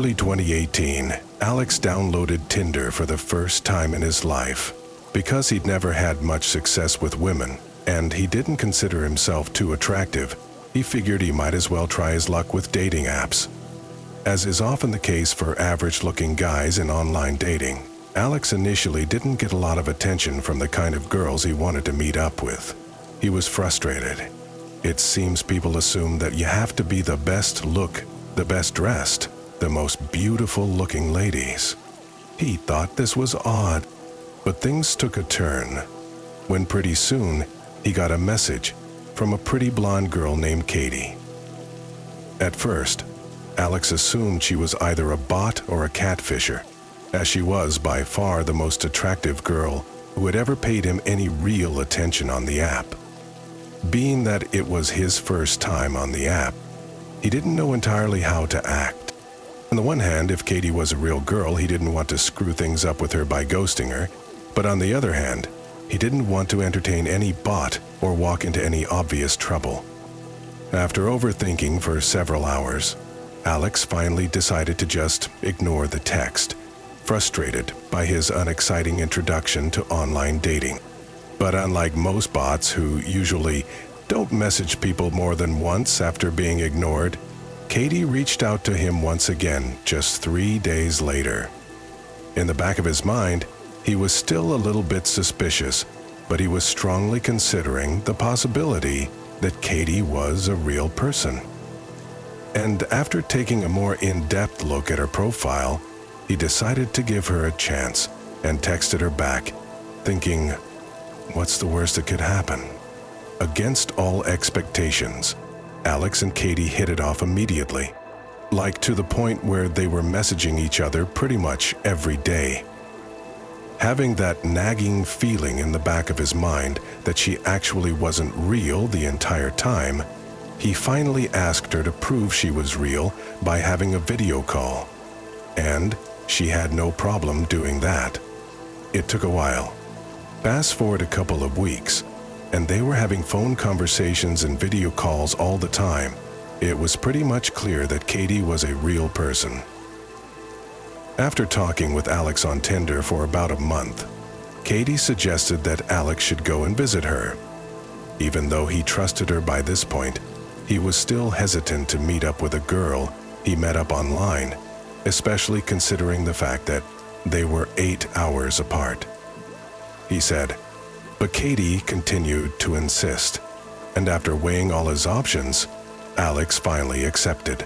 early 2018, Alex downloaded Tinder for the first time in his life. Because he'd never had much success with women, and he didn't consider himself too attractive, he figured he might as well try his luck with dating apps. As is often the case for average-looking guys in online dating, Alex initially didn't get a lot of attention from the kind of girls he wanted to meet up with. He was frustrated. It seems people assume that you have to be the best look, the best dressed, the most beautiful-looking ladies. He thought this was odd, but things took a turn when pretty soon he got a message from a pretty blonde girl named Katie. At first, Alex assumed she was either a bot or a catfisher, as she was by far the most attractive girl who had ever paid him any real attention on the app. Being that it was his first time on the app, he didn't know entirely how to act. On the one hand, if Katie was a real girl, he didn't want to screw things up with her by ghosting her, but on the other hand, he didn't want to entertain any bot or walk into any obvious trouble. After overthinking for several hours, Alex finally decided to just ignore the text, frustrated by his unexciting introduction to online dating. But unlike most bots who usually don't message people more than once after being ignored, Katie reached out to him once again just 3 days later. In the back of his mind, he was still a little bit suspicious, but he was strongly considering the possibility that Katie was a real person. And after taking a more in-depth look at her profile, he decided to give her a chance and texted her back, thinking, what's the worst that could happen? Against all expectations, Alex and Katie hit it off immediately, like to the point where they were messaging each other pretty much every day. Having that nagging feeling in the back of his mind that she actually wasn't real the entire time, he finally asked her to prove she was real by having a video call. And she had no problem doing that. It took a while. Fast forward a couple of weeks, and they were having phone conversations and video calls all the time. It was pretty much clear that Katie was a real person. After talking with Alex on Tinder for about a month, Katie suggested that Alex should go and visit her. Even though he trusted her by this point, he was still hesitant to meet up with a girl he met up online, especially considering the fact that they were 8 hours apart. He said, but Katie continued to insist, and after weighing all his options, Alex finally accepted,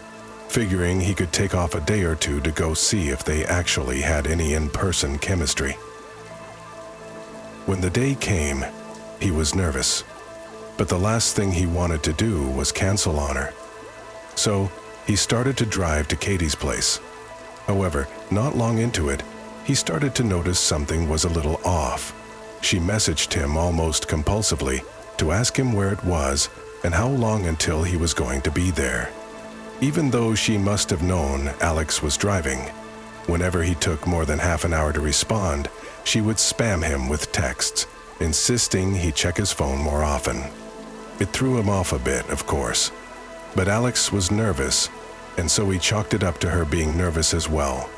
figuring he could take off a day or two to go see if they actually had any in-person chemistry. When the day came, he was nervous, but the last thing he wanted to do was cancel on her. So he started to drive to Katie's place. However, not long into it, he started to notice something was a little off. She messaged him almost compulsively to ask him where it was and how long until he was going to be there. Even though she must have known Alex was driving, whenever he took more than half an hour to respond, she would spam him with texts, insisting he check his phone more often. It threw him off a bit, of course, but Alex was nervous, and so he chalked it up to her being nervous as well.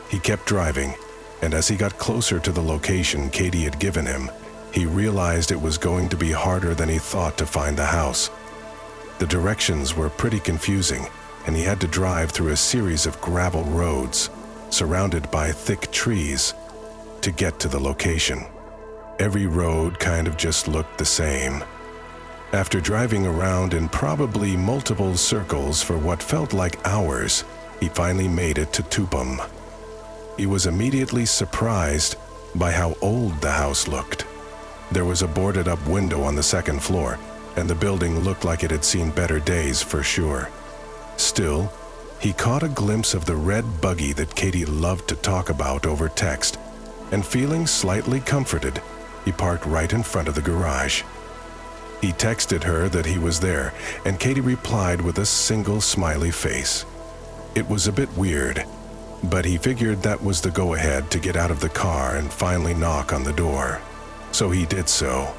He kept driving, and as he got closer to the location Katie had given him, he realized it was going to be harder than he thought to find the house. The directions were pretty confusing, and he had to drive through a series of gravel roads, surrounded by thick trees, to get to the location. Every road kind of just looked the same. After driving around in probably multiple circles for what felt like hours, he finally made it to Tupum. He was immediately surprised by how old the house looked. There was a boarded-up window on the second floor, and the building looked like it had seen better days for sure. Still, he caught a glimpse of the red buggy that Katie loved to talk about over text, and feeling slightly comforted, he parked right in front of the garage. He texted her that he was there, and Katie replied with a single smiley face. It was a bit weird, but he figured that was the go-ahead to get out of the car and finally knock on the door. So he did so.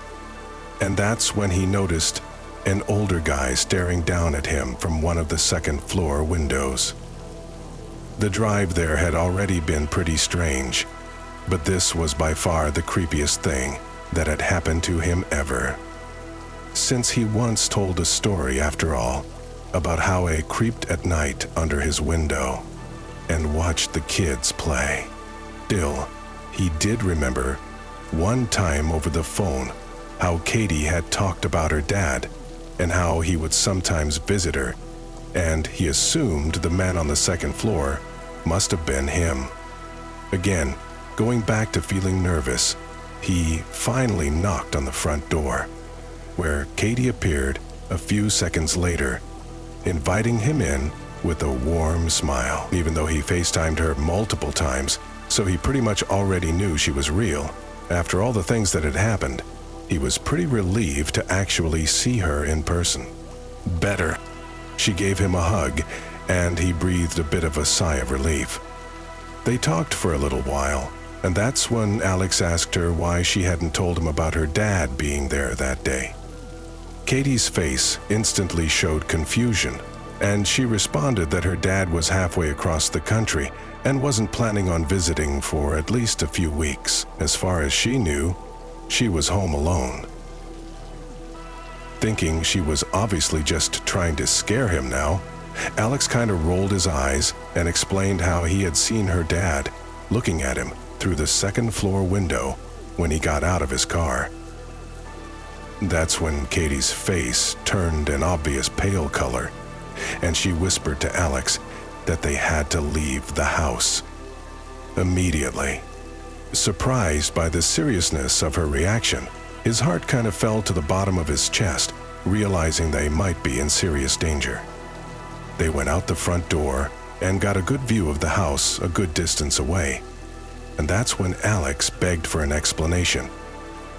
And that's when he noticed an older guy staring down at him from one of the second-floor windows. The drive there had already been pretty strange, but this was by far the creepiest thing that had happened to him ever. Since he once told a story, after all, about how he creeped at night under his window and watched the kids play. Still, he did remember one time over the phone how Katie had talked about her dad and how he would sometimes visit her, and he assumed the man on the second floor must have been him. Again, going back to feeling nervous, he finally knocked on the front door, where Katie appeared a few seconds later, inviting him in with a warm smile. Even though he FaceTimed her multiple times, so he pretty much already knew she was real, after all the things that had happened, he was pretty relieved to actually see her in person. Better. She gave him a hug, and he breathed a bit of a sigh of relief. They talked for a little while, and that's when Alex asked her why she hadn't told him about her dad being there that day. Katie's face instantly showed confusion, and she responded that her dad was halfway across the country and wasn't planning on visiting for at least a few weeks. As far as she knew, she was home alone. Thinking she was obviously just trying to scare him now, Alex kind of rolled his eyes and explained how he had seen her dad looking at him through the second floor window when he got out of his car. That's when Katie's face turned an obvious pale color, and she whispered to Alex that they had to leave the house immediately. Surprised by the seriousness of her reaction, his heart kind of fell to the bottom of his chest, realizing they might be in serious danger. They went out the front door and got a good view of the house a good distance away. And that's when Alex begged for an explanation.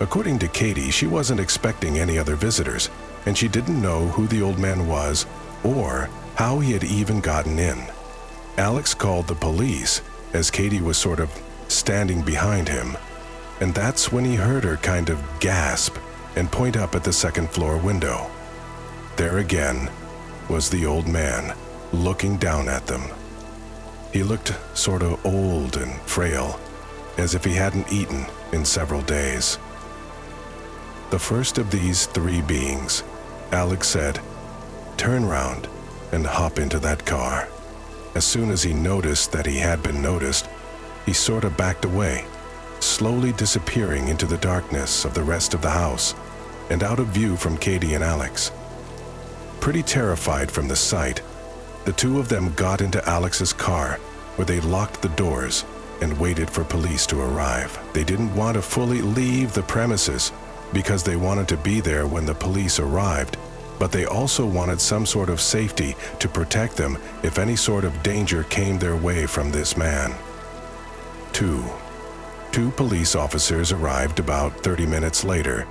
According to Katie, she wasn't expecting any other visitors, and she didn't know who the old man was or how he had even gotten in. Alex called the police as Katie was sort of standing behind him, and that's when he heard her kind of gasp and point up at the second floor window. There again was the old man looking down at them. He looked sort of old and frail, as if he hadn't eaten in several days. The first of these three beings, Alex said, "Turn round and hop into that car." As soon as he noticed that he had been noticed, he sort of backed away, slowly disappearing into the darkness of the rest of the house and out of view from Katie and Alex. Pretty terrified from the sight, the two of them got into Alex's car, where they locked the doors and waited for police to arrive. They didn't want to fully leave the premises because they wanted to be there when the police arrived, but they also wanted some sort of safety to protect them if any sort of danger came their way from this man. Two police officers arrived about 30 minutes later.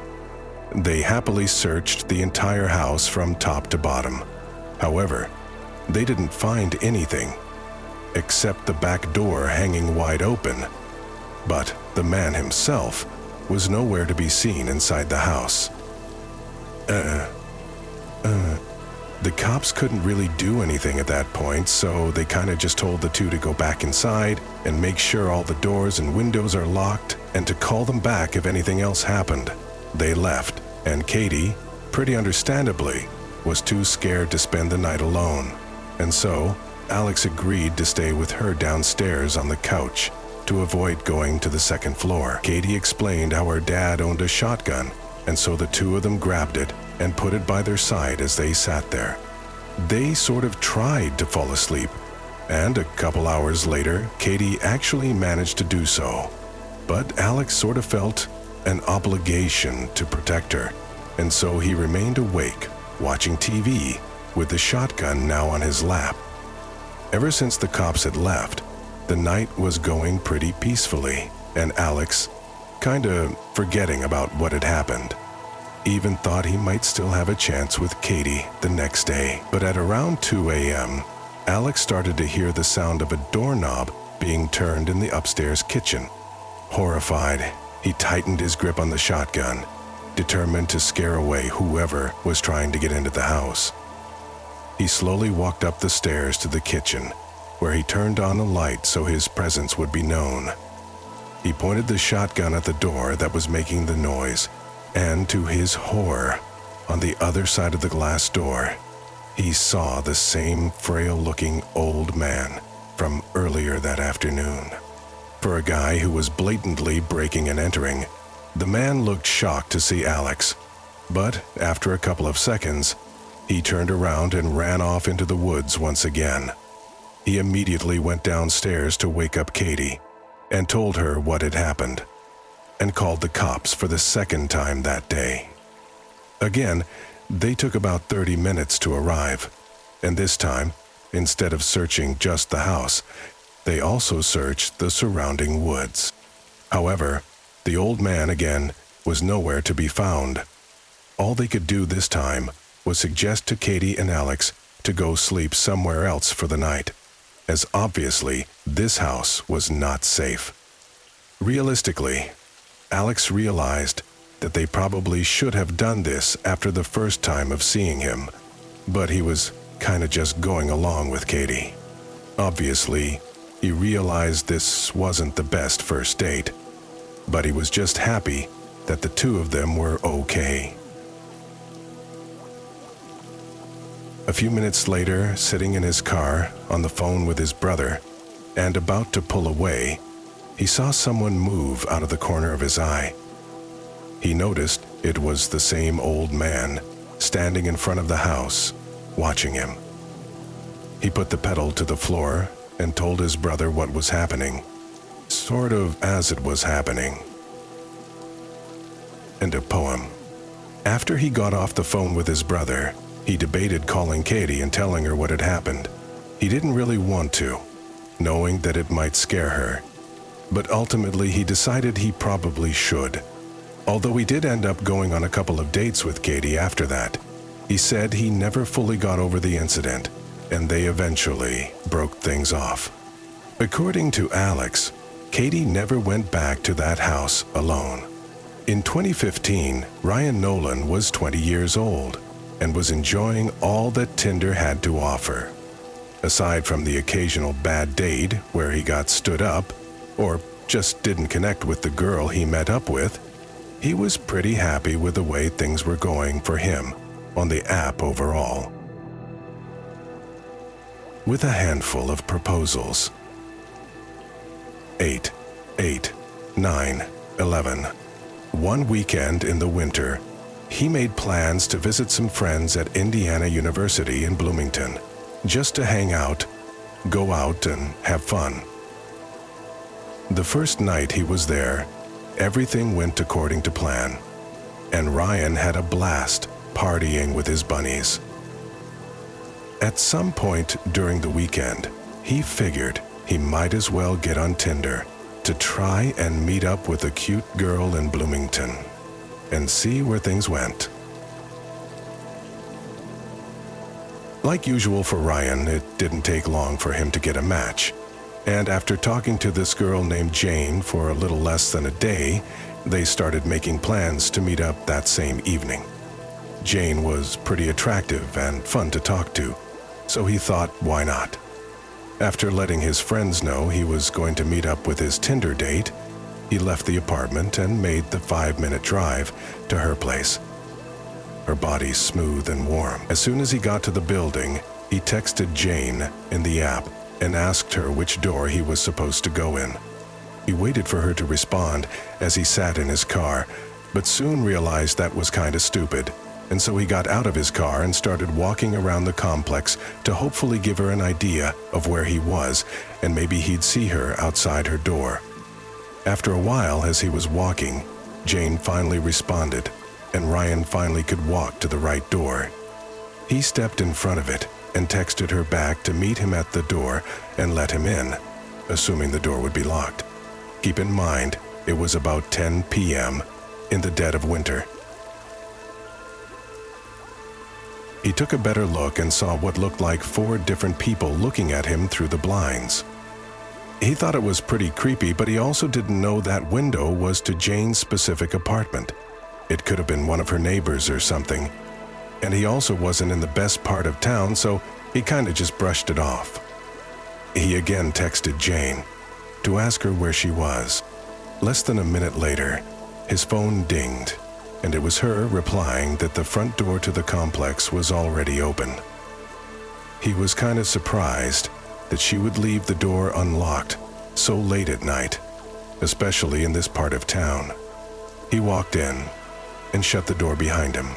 They happily searched the entire house from top to bottom. However, they didn't find anything except the back door hanging wide open, but the man himself was nowhere to be seen inside the house. The cops couldn't really do anything at that point, so they kind of just told the two to go back inside and make sure all the doors and windows are locked and to call them back if anything else happened. They left, and Katie, pretty understandably, was too scared to spend the night alone. And so, Alex agreed to stay with her downstairs on the couch to avoid going to the second floor. Katie explained how her dad owned a shotgun, and so the two of them grabbed it and put it by their side as they sat there. They sort of tried to fall asleep, and a couple hours later, Katie actually managed to do so. But Alex sort of felt an obligation to protect her, and so he remained awake, watching TV, with the shotgun now on his lap. Ever since the cops had left, the night was going pretty peacefully, and Alex, kinda forgetting about what had happened, even thought he might still have a chance with Katie the next day. But at around 2 a.m., Alex started to hear the sound of a doorknob being turned in the upstairs kitchen. Horrified, he tightened his grip on the shotgun, determined to scare away whoever was trying to get into the house. He slowly walked up the stairs to the kitchen where he turned on a light so his presence would be known. He pointed the shotgun at the door that was making the noise, and to his horror, on the other side of the glass door, he saw the same frail-looking old man from earlier that afternoon. For a guy who was blatantly breaking and entering, the man looked shocked to see Alex, but after a couple of seconds, he turned around and ran off into the woods once again. He immediately went downstairs to wake up Katie and told her what had happened, and called the cops for the second time that day. Again, they took about 30 minutes to arrive, and this time, instead of searching just the house, they also searched the surrounding woods. However, the old man again was nowhere to be found. All they could do this time was suggest to Katie and Alex to go sleep somewhere else for the night, as obviously this house was not safe. Realistically, Alex realized that they probably should have done this after the first time of seeing him, but he was kinda just going along with Katie. Obviously, he realized this wasn't the best first date, but he was just happy that the two of them were okay. A few minutes later, sitting in his car on the phone with his brother and about to pull away, he saw someone move out of the corner of his eye. He noticed it was the same old man standing in front of the house, watching him. He put the pedal to the floor and told his brother what was happening, sort of as it was happening. End of poem. After he got off the phone with his brother, he debated calling Katie and telling her what had happened. He didn't really want to, knowing that it might scare her, but ultimately he decided he probably should. Although he did end up going on a couple of dates with Katie after that, he said he never fully got over the incident, and they eventually broke things off. According to Alex, Katie never went back to that house alone. In 2015, Ryan Nolan was 20 years old and was enjoying all that Tinder had to offer. Aside from the occasional bad date where he got stood up or just didn't connect with the girl he met up with, he was pretty happy with the way things were going for him on the app overall. With a handful of proposals. 8, 9, 11. One weekend in the winter, he made plans to visit some friends at Indiana University in Bloomington, just to hang out, go out, and have fun. The first night he was there, everything went according to plan, and Ryan had a blast partying with his bunnies. At some point during the weekend, he figured he might as well get on Tinder to try and meet up with a cute girl in Bloomington and see where things went. Like usual for Ryan, it didn't take long for him to get a match, and after talking to this girl named Jane for a little less than a day, they started making plans to meet up that same evening. Jane was pretty attractive and fun to talk to, so he thought, why not? After letting his friends know he was going to meet up with his Tinder date, he left the apartment and made the 5-minute drive to her place. Her body smooth and warm. As soon as he got to the building, he texted Jane in the app and asked her which door he was supposed to go in. He waited for her to respond as he sat in his car, but soon realized that was kinda stupid, and so he got out of his car and started walking around the complex to hopefully give her an idea of where he was, and maybe he'd see her outside her door. After a while, as he was walking, Jane finally responded, and Ryan finally could walk to the right door. He stepped in front of it and texted her back to meet him at the door and let him in, assuming the door would be locked. Keep in mind, it was about 10 p.m. in the dead of winter. He took a better look and saw what looked like 4 different people looking at him through the blinds. He thought it was pretty creepy, but he also didn't know that window was to Jane's specific apartment. It could have been one of her neighbors or something. And he also wasn't in the best part of town, so he kinda just brushed it off. He again texted Jane to ask her where she was. Less than a minute later, his phone dinged, and it was her replying that the front door to the complex was already open. He was kind of surprised that she would leave the door unlocked so late at night, especially in this part of town. He walked in and shut the door behind him.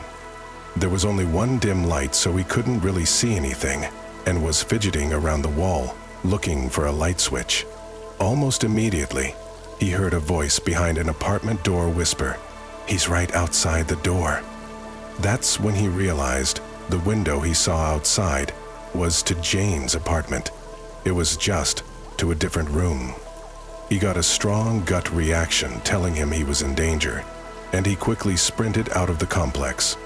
There was only one dim light, so he couldn't really see anything, and was fidgeting around the wall, looking for a light switch. Almost immediately, he heard a voice behind an apartment door whisper, "He's right outside the door." That's when he realized the window he saw outside was to Jane's apartment. It was just to a different room. He got a strong gut reaction telling him he was in danger, and he quickly sprinted out of the complex.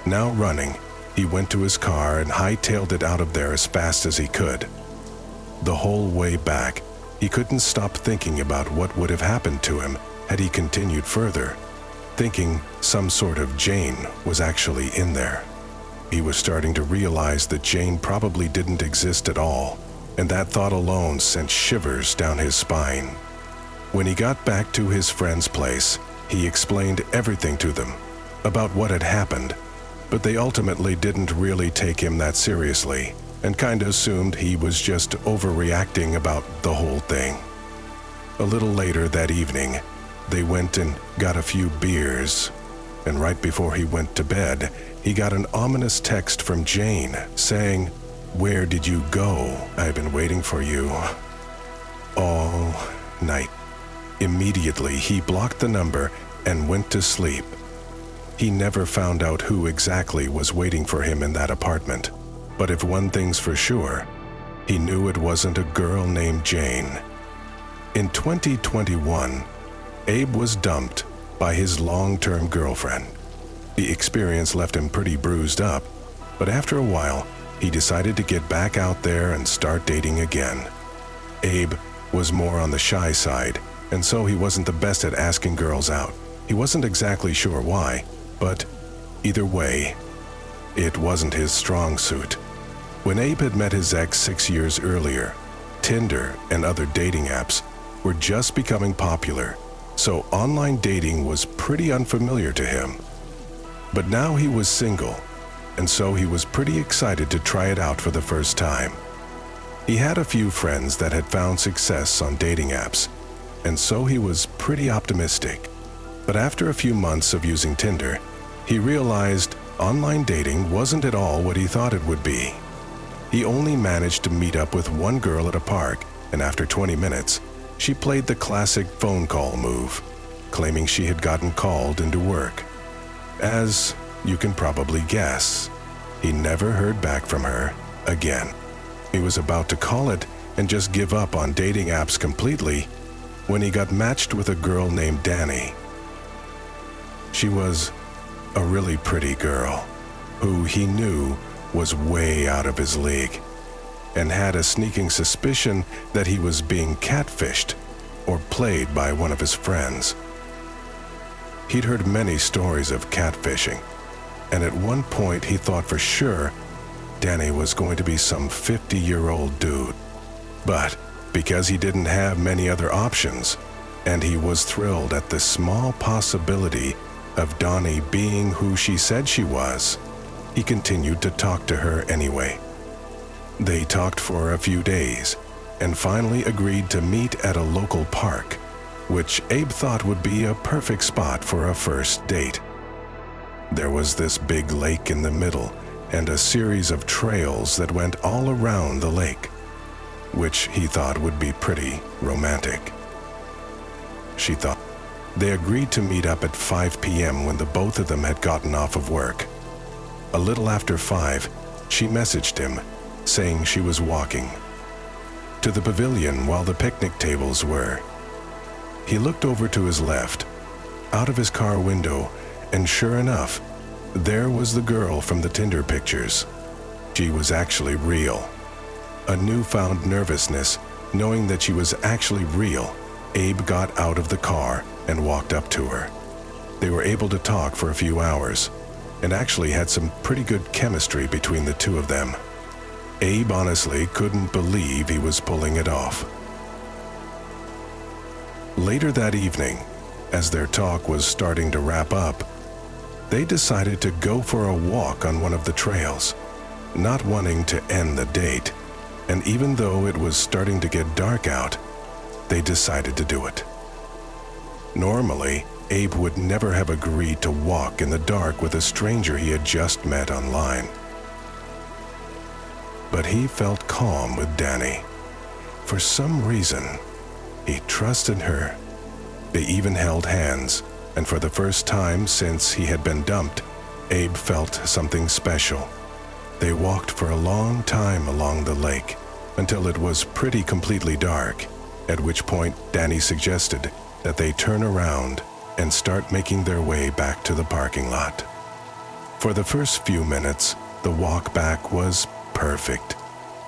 Now running, he went to his car and hightailed it out of there as fast as he could. The whole way back, he couldn't stop thinking about what would have happened to him had he continued further, thinking some sort of Jane was actually in there. He was starting to realize that Jane probably didn't exist at all, and that thought alone sent shivers down his spine. When he got back to his friend's place, he explained everything to them about what had happened, but they ultimately didn't really take him that seriously and kind of assumed he was just overreacting about the whole thing. A little later that evening, they went and got a few beers, and right before he went to bed, he got an ominous text from Jane saying, "Where did you go? I've been waiting for you all night." Immediately, he blocked the number and went to sleep. He never found out who exactly was waiting for him in that apartment, but if one thing's for sure, he knew it wasn't a girl named Jane. In 2021, Abe was dumped by his long-term girlfriend. The experience left him pretty bruised up, but after a while, he decided to get back out there and start dating again. Abe was more on the shy side, and so he wasn't the best at asking girls out. He wasn't exactly sure why, but either way, it wasn't his strong suit. When Abe had met his ex 6 years earlier, Tinder and other dating apps were just becoming popular, so online dating was pretty unfamiliar to him. But now he was single, and so he was pretty excited to try it out for the first time. He had a few friends that had found success on dating apps, and so he was pretty optimistic. But after a few months of using Tinder, he realized online dating wasn't at all what he thought it would be. He only managed to meet up with one girl at a park, and after 20 minutes, she played the classic phone call move, claiming she had gotten called into work. As you can probably guess, he never heard back from her again. He was about to call it and just give up on dating apps completely when he got matched with a girl named Danny. She was a really pretty girl who he knew was way out of his league and had a sneaking suspicion that he was being catfished or played by one of his friends. He'd heard many stories of catfishing, and at one point he thought for sure Danny was going to be some 50-year-old dude. But because he didn't have many other options, and he was thrilled at the small possibility of Donnie being who she said she was, he continued to talk to her anyway. They talked for a few days, and finally agreed to meet at a local park, which Abe thought would be a perfect spot for a first date. There was this big lake in the middle, and a series of trails that went all around the lake, which he thought would be pretty romantic. She thought. They agreed to meet up at 5 p.m. when the both of them had gotten off of work. A little after 5, she messaged him, saying she was walking to the pavilion while the picnic tables were. He looked over to his left, out of his car window, and sure enough, there was the girl from the Tinder pictures. She was actually real. A newfound nervousness, knowing that she was actually real, Abe got out of the car and walked up to her. They were able to talk for a few hours, and actually had some pretty good chemistry between the two of them. Abe honestly couldn't believe he was pulling it off. Later that evening, as their talk was starting to wrap up, they decided to go for a walk on one of the trails, not wanting to end the date, and even though it was starting to get dark out, they decided to do it. Normally, Abe would never have agreed to walk in the dark with a stranger he had just met online. But he felt calm with Danny. For some reason, he trusted her. They even held hands, and for the first time since he had been dumped, Abe felt something special. They walked for a long time along the lake, until it was pretty completely dark, at which point Danny suggested that they turn around and start making their way back to the parking lot. For the first few minutes, the walk back was perfect.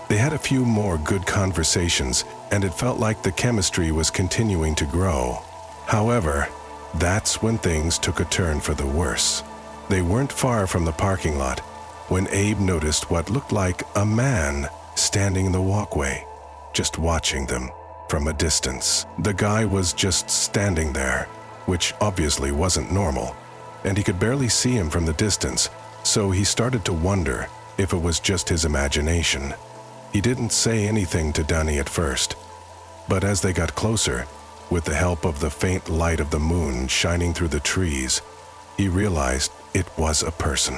They had a few more good conversations, and it felt like the chemistry was continuing to grow. However, that's when things took a turn for the worse. They weren't far from the parking lot when Abe noticed what looked like a man standing in the walkway, just watching them from a distance. The guy was just standing there, which obviously wasn't normal, and he could barely see him from the distance, so he started to wonder if it was just his imagination. He didn't say anything to Danny at first, but as they got closer, with the help of the faint light of the moon shining through the trees, he realized it was a person.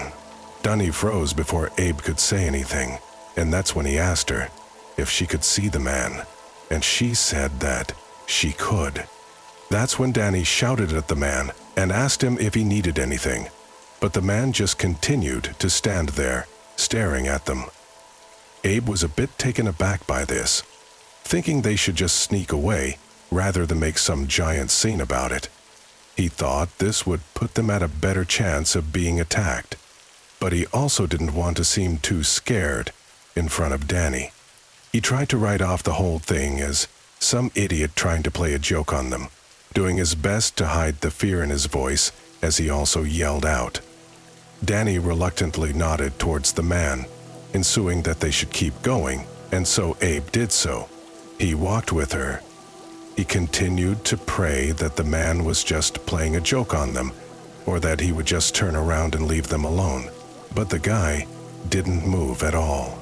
Danny froze before Abe could say anything, and that's when he asked her if she could see the man, and she said that she could. That's when Danny shouted at the man and asked him if he needed anything, but the man just continued to stand there, staring at them. Abe was a bit taken aback by this, thinking they should just sneak away rather than make some giant scene about it. He thought this would put them at a better chance of being attacked, but he also didn't want to seem too scared in front of Danny. He tried to write off the whole thing as some idiot trying to play a joke on them, doing his best to hide the fear in his voice as he also yelled out. Danny reluctantly nodded towards the man, ensuing that they should keep going, and so Abe did so. He walked with her. He continued to pray that the man was just playing a joke on them, or that he would just turn around and leave them alone. But the guy didn't move at all.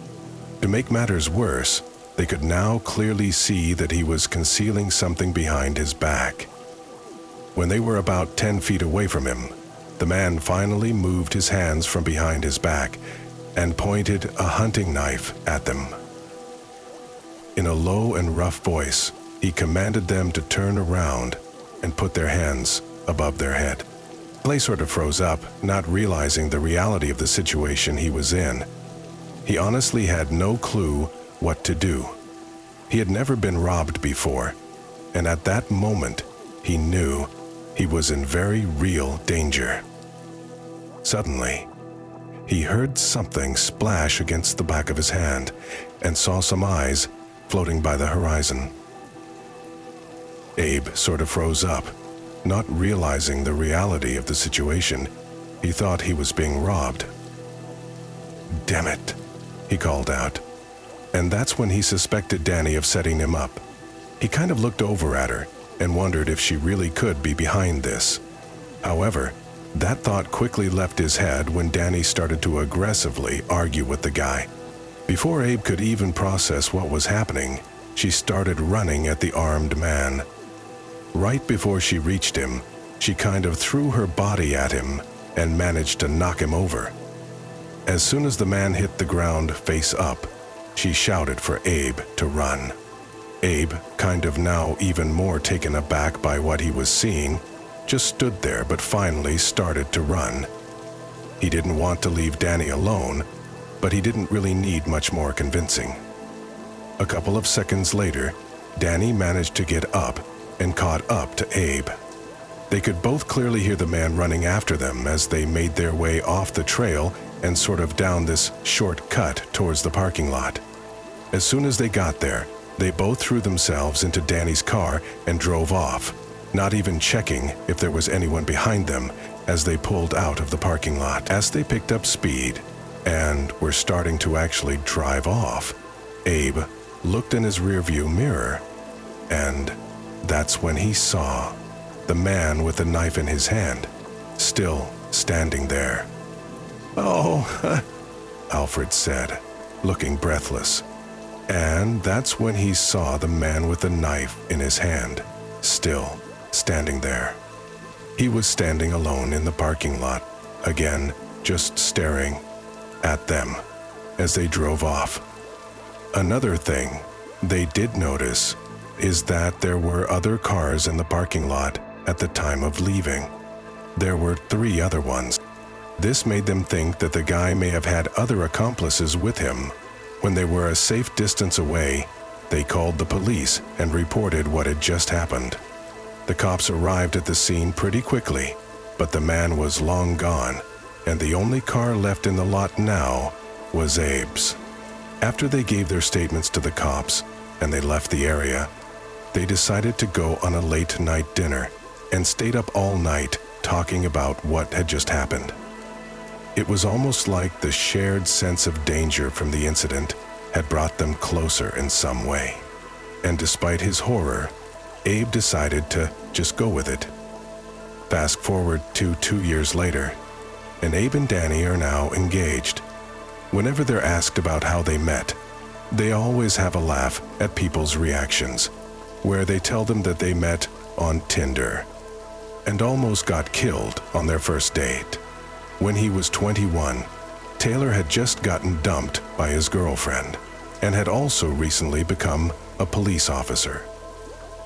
To make matters worse, they could now clearly see that he was concealing something behind his back. When they were about 10 feet away from him, the man finally moved his hands from behind his back and pointed a hunting knife at them. In a low and rough voice, he commanded them to turn around and put their hands above their head. Clay sort of froze up, not realizing the reality of the situation he was in. He honestly had no clue what to do. He had never been robbed before, and at that moment, he knew he was in very real danger. Suddenly, he heard something splash against the back of his hand and saw some eyes floating by the horizon. Abe sort of froze up, not realizing the reality of the situation. He thought he was being robbed. "Damn it," he called out. And that's when he suspected Danny of setting him up. He kind of looked over at her and wondered if she really could be behind this. However, that thought quickly left his head when Danny started to aggressively argue with the guy. Before Abe could even process what was happening, she started running at the armed man. Right before she reached him, she kind of threw her body at him and managed to knock him over. As soon as the man hit the ground face up, she shouted for Abe to run. Abe, kind of now even more taken aback by what he was seeing, just stood there but finally started to run. He didn't want to leave Danny alone, but he didn't really need much more convincing. A couple of seconds later, Danny managed to get up and caught up to Abe. They could both clearly hear the man running after them as they made their way off the trail and sort of down this short cut towards the parking lot. As soon as they got there, they both threw themselves into Danny's car and drove off, not even checking if there was anyone behind them as they pulled out of the parking lot. As they picked up speed, and were starting to actually drive off, Abe looked in his rearview mirror, and that's when he saw the man with the knife in his hand, still standing there. "Oh," Alfred said, looking breathless. And that's when he saw the man with the knife in his hand, still standing there. He was standing alone in the parking lot, again, just staring at them as they drove off. Another thing they did notice is that there were other cars in the parking lot at the time of leaving. There were 3 other ones. This made them think that the guy may have had other accomplices with him. When they were a safe distance away, they called the police and reported what had just happened. The cops arrived at the scene pretty quickly, but the man was long gone, and the only car left in the lot now was Abe's. After they gave their statements to the cops and they left the area, they decided to go on a late-night dinner and stayed up all night talking about what had just happened. It was almost like the shared sense of danger from the incident had brought them closer in some way. And despite his horror, Abe decided to just go with it. Fast forward to 2 years later, and Abe and Danny are now engaged. Whenever they're asked about how they met, they always have a laugh at people's reactions, where they tell them that they met on Tinder and almost got killed on their first date. When he was 21, Taylor had just gotten dumped by his girlfriend and had also recently become a police officer.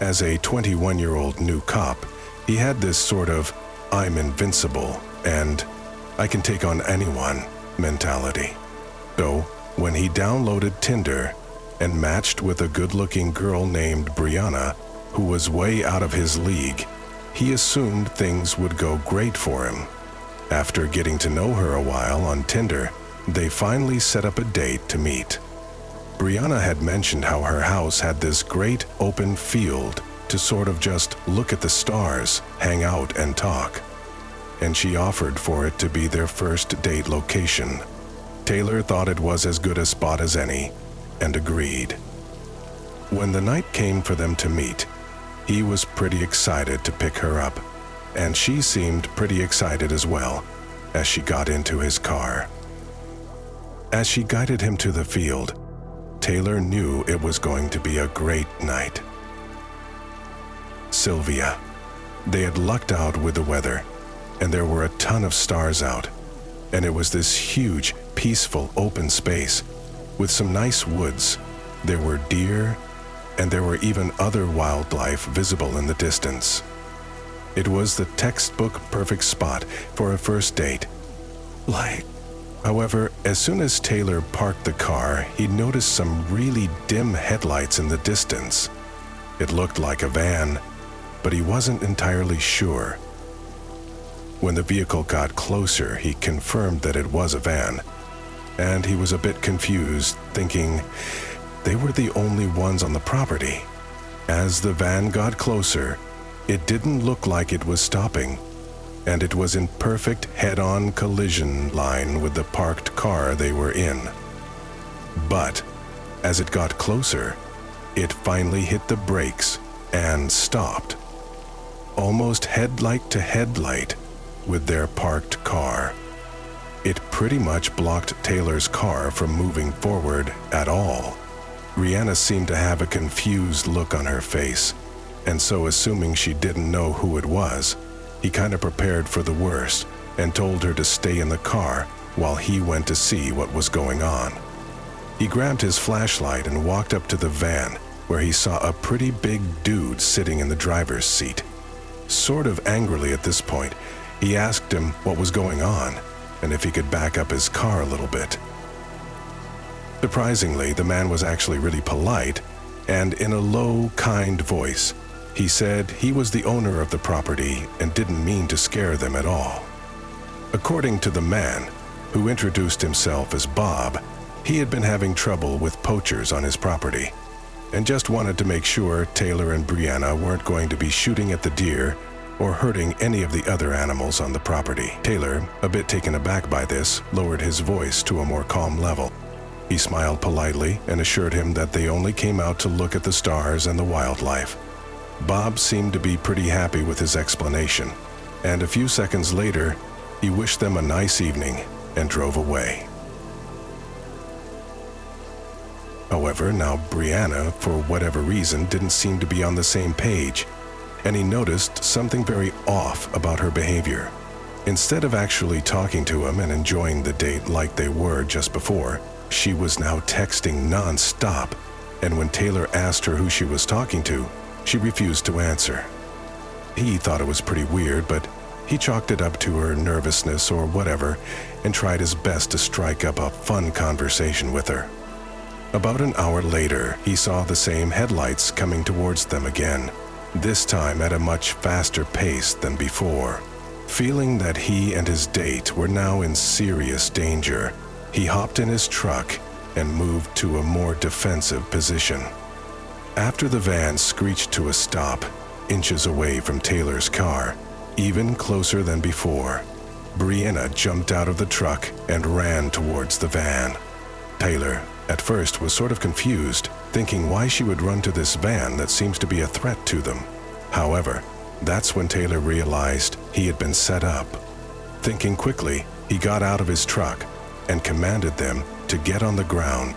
As a 21-year-old new cop, he had this sort of "I'm invincible" and "I can take on anyone" mentality. So, when he downloaded Tinder and matched with a good-looking girl named Brianna, who was way out of his league, he assumed things would go great for him. After getting to know her a while on Tinder, they finally set up a date to meet. Brianna had mentioned how her house had this great open field to sort of just look at the stars, hang out, and talk. And she offered for it to be their first date location. Taylor thought it was as good a spot as any, and agreed. When the night came for them to meet, he was pretty excited to pick her up, and she seemed pretty excited as well as she got into his car. As she guided him to the field, Taylor knew it was going to be a great night. Sylvia. They had lucked out with the weather, and there were a ton of stars out, and it was this huge, peaceful, open space with some nice woods. There were deer, and there were even other wildlife visible in the distance. It was the textbook perfect spot for a first date. However, as soon as Taylor parked the car, he noticed some really dim headlights in the distance. It looked like a van, but he wasn't entirely sure. When the vehicle got closer, he confirmed that it was a van, and he was a bit confused, thinking they were the only ones on the property. As the van got closer, it didn't look like it was stopping, and it was in perfect head-on collision line with the parked car they were in. But as it got closer, it finally hit the brakes and stopped, almost headlight to headlight with their parked car. It pretty much blocked Taylor's car from moving forward at all. Brianna seemed to have a confused look on her face, and so assuming she didn't know who it was, he kind of prepared for the worst and told her to stay in the car while he went to see what was going on. He grabbed his flashlight and walked up to the van, where he saw a pretty big dude sitting in the driver's seat. Sort of angrily at this point, he asked him what was going on and if he could back up his car a little bit. Surprisingly, the man was actually really polite, and in a low, kind voice, he said he was the owner of the property and didn't mean to scare them at all. According to the man, who introduced himself as Bob, he had been having trouble with poachers on his property, and just wanted to make sure Taylor and Brianna weren't going to be shooting at the deer or hurting any of the other animals on the property. Taylor, a bit taken aback by this, lowered his voice to a more calm level. He smiled politely and assured him that they only came out to look at the stars and the wildlife. Bob seemed to be pretty happy with his explanation, and a few seconds later, he wished them a nice evening and drove away. However, now Brianna, for whatever reason, didn't seem to be on the same page, and he noticed something very off about her behavior. Instead of actually talking to him and enjoying the date like they were just before, she was now texting non-stop, and when Taylor asked her who she was talking to, she refused to answer. He thought it was pretty weird, but he chalked it up to her nervousness or whatever and tried his best to strike up a fun conversation with her. About an hour later, he saw the same headlights coming towards them again, this time at a much faster pace than before. Feeling that he and his date were now in serious danger, he hopped in his truck and moved to a more defensive position. After the van screeched to a stop, inches away from Taylor's car, even closer than before, Brianna jumped out of the truck and ran towards the van. Taylor, at first, was sort of confused, thinking why she would run to this van that seems to be a threat to them. However, that's when Taylor realized he had been set up. Thinking quickly, he got out of his truck and commanded them to get on the ground.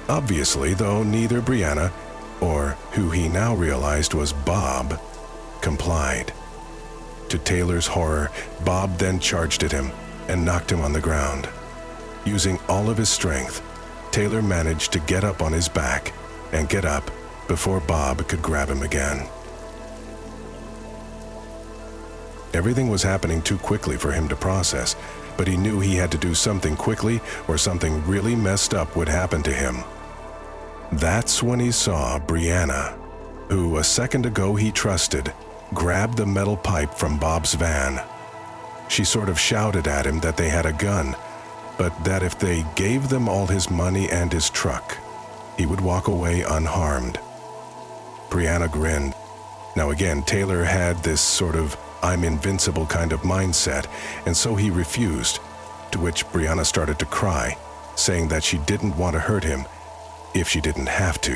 Obviously, though, neither Brianna or who he now realized was Bob complied. To Taylor's horror, Bob then charged at him and knocked him on the ground. Using all of his strength, Taylor managed to get up on his back and get up before Bob could grab him again. Everything was happening too quickly for him to process, but he knew he had to do something quickly or something really messed up would happen to him. That's when he saw Brianna, who a second ago he trusted, grab the metal pipe from Bob's van. She sort of shouted at him that they had a gun, but that if they gave them all his money and his truck, he would walk away unharmed. Brianna grinned. Now again, Taylor had this sort of I'm invincible kind of mindset, and so he refused, to which Brianna started to cry, saying that she didn't want to hurt him if she didn't have to.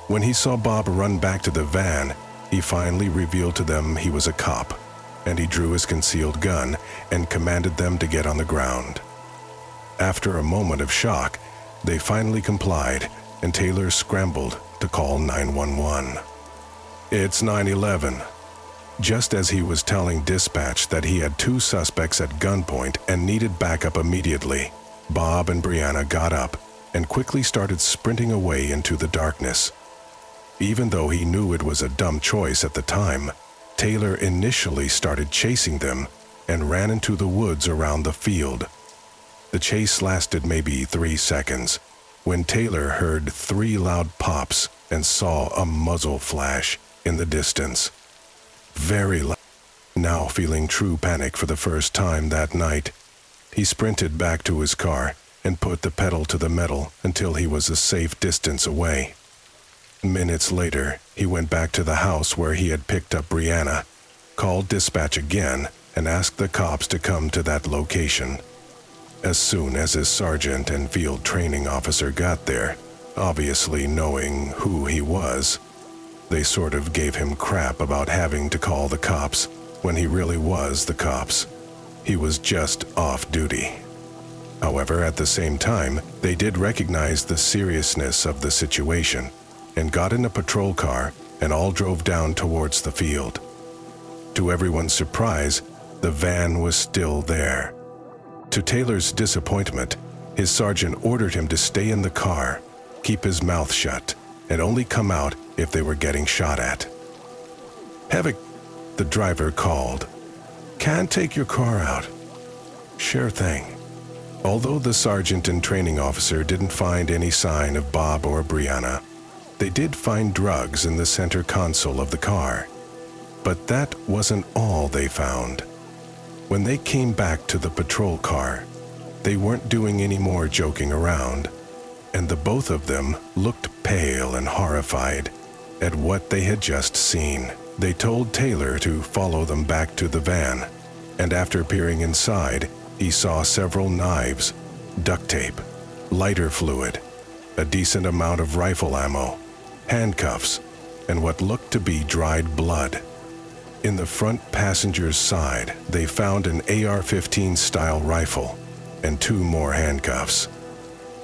When he saw Bob run back to the van, he finally revealed to them he was a cop, and he drew his concealed gun and commanded them to get on the ground. After a moment of shock, they finally complied, and Taylor scrambled to call 911. It's 911. Just as he was telling dispatch that he had 2 suspects at gunpoint and needed backup immediately, Bob and Brianna got up and quickly started sprinting away into the darkness. Even though he knew it was a dumb choice at the time, Taylor initially started chasing them and ran into the woods around the field. The chase lasted maybe 3 seconds, when Taylor heard 3 loud pops and saw a muzzle flash in the distance. Very loud. Now feeling true panic for the first time that night, he sprinted back to his car and put the pedal to the metal until he was a safe distance away. Minutes later, he went back to the house where he had picked up Brianna, called dispatch again, and asked the cops to come to that location. As soon as his sergeant and field training officer got there, obviously knowing who he was, they sort of gave him crap about having to call the cops when he really was the cops. He was just off duty. However, at the same time, they did recognize the seriousness of the situation and got in a patrol car and all drove down towards the field. To everyone's surprise, the van was still there. To Taylor's disappointment, his sergeant ordered him to stay in the car, keep his mouth shut, and only come out if they were getting shot at. Havoc, the driver called. Can't take your car out. Sure thing. Although the sergeant and training officer didn't find any sign of Bob or Brianna, they did find drugs in the center console of the car. But that wasn't all they found. When they came back to the patrol car, they weren't doing any more joking around, and the both of them looked pale and horrified at what they had just seen. They told Taylor to follow them back to the van, and after peering inside, he saw several knives, duct tape, lighter fluid, a decent amount of rifle ammo, handcuffs, and what looked to be dried blood. In the front passenger's side, they found an AR-15 style rifle and 2 more handcuffs.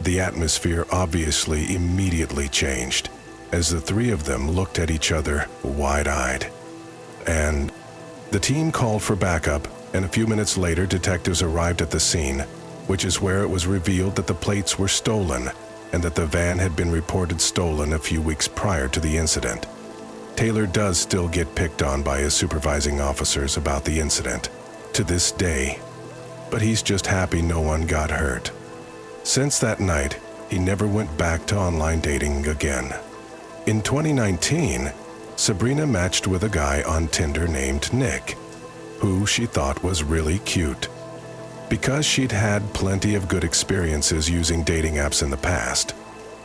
The atmosphere obviously immediately changed as the 3 of them looked at each other wide-eyed. And the team called for backup, and a few minutes later detectives arrived at the scene, which is where it was revealed that the plates were stolen and that the van had been reported stolen a few weeks prior to the incident. Taylor does still get picked on by his supervising officers about the incident to this day, but he's just happy no one got hurt. Since that night, he never went back to online dating again. In 2019, Sabrina matched with a guy on Tinder named Nick, who she thought was really cute. Because she'd had plenty of good experiences using dating apps in the past,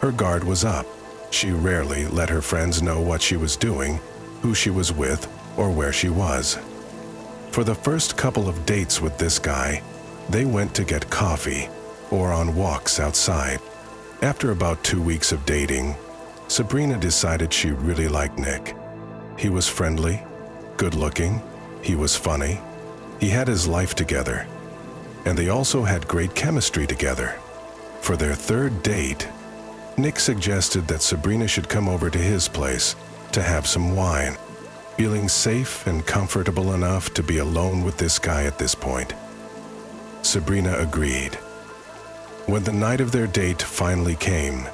her guard was up. She rarely let her friends know what she was doing, who she was with, or where she was. For the first couple of dates with this guy, they went to get coffee or on walks outside. After about 2 weeks of dating, Sabrina decided she really liked Nick. He was friendly, good-looking, he was funny, he had his life together, and they also had great chemistry together. For their 3rd date, Nick suggested that Sabrina should come over to his place to have some wine, feeling safe and comfortable enough to be alone with this guy at this point. Sabrina agreed. When the night of their date finally came,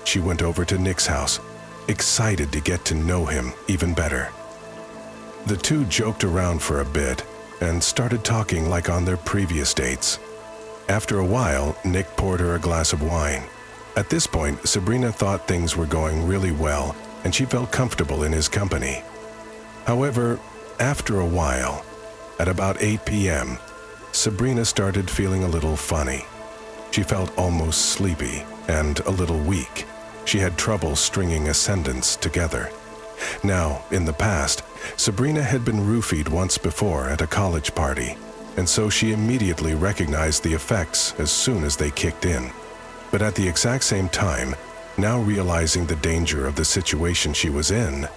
she went over to Nick's house, excited to get to know him even better. The 2 joked around for a bit and started talking like on their previous dates. After a while, Nick poured her a glass of wine. At this point, Sabrina thought things were going really well and she felt comfortable in his company. However, after a while, at about 8 p.m., Sabrina started feeling a little funny. She felt almost sleepy and a little weak. She had trouble stringing a sentence together. Now, in the past, Sabrina had been roofied once before at a college party, and so she immediately recognized the effects as soon as they kicked in. But at the exact same time, now realizing the danger of the situation she was in,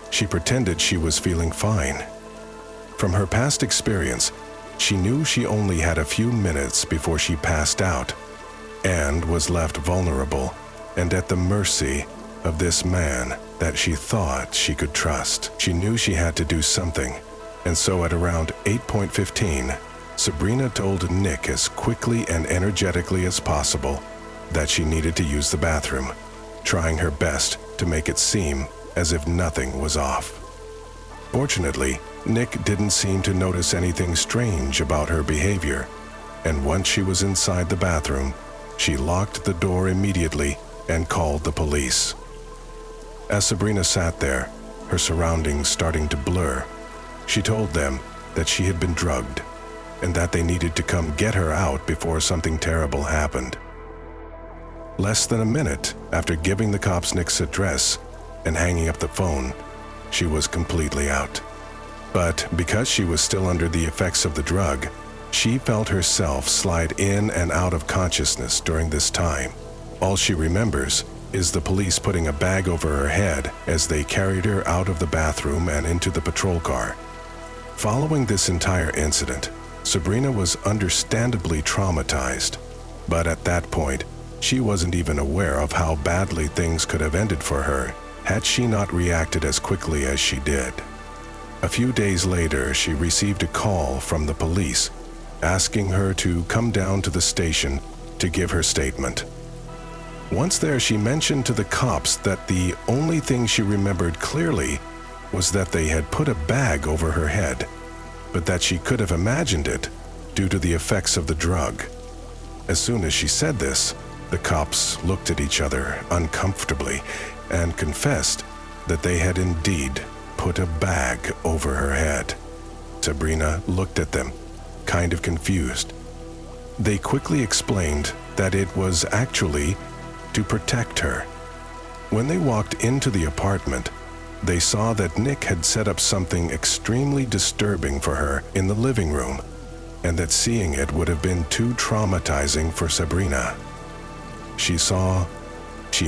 she pretended she was feeling fine. From her past experience, she knew she only had a few minutes before she passed out and was left vulnerable and at the mercy of this man that she thought she could trust. She knew she had to do something, and so at around 8:15, Sabrina told Nick as quickly and energetically as possible that she needed to use the bathroom, trying her best to make it seem as if nothing was off. Fortunately, Nick didn't seem to notice anything strange about her behavior, and once she was inside the bathroom, she locked the door immediately and called the police. As Sabrina sat there, her surroundings starting to blur, she told them that she had been drugged and that they needed to come get her out before something terrible happened. Less than a minute after giving the cops Nick's address and hanging up the phone, she was completely out. But because she was still under the effects of the drug, she felt herself slide in and out of consciousness during this time. All she remembers is the police putting a bag over her head as they carried her out of the bathroom and into the patrol car. Following this entire incident, Sabrina was understandably traumatized, but at that point, she wasn't even aware of how badly things could have ended for her had she not reacted as quickly as she did. A few days later, she received a call from the police asking her to come down to the station to give her statement. Once there, she mentioned to the cops that the only thing she remembered clearly was that they had put a bag over her head, but that she could have imagined it due to the effects of the drug. As soon as she said this, the cops looked at each other uncomfortably and confessed that they had indeed put a bag over her head. Sabrina looked at them, kind of confused. They quickly explained that it was actually to protect her. When they walked into the apartment, They saw that Nick had set up something extremely disturbing for her in the living room, and that seeing it would have been too traumatizing for Sabrina. She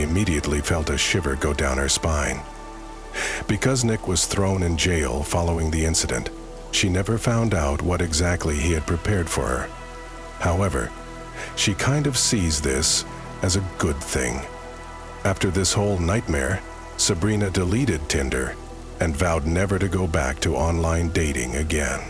immediately felt a shiver go down her spine. Because Nick was thrown in jail following the incident, she never found out what exactly he had prepared for her. However, she kind of sees this as a good thing. After this whole nightmare, Sabrina deleted Tinder and vowed never to go back to online dating again.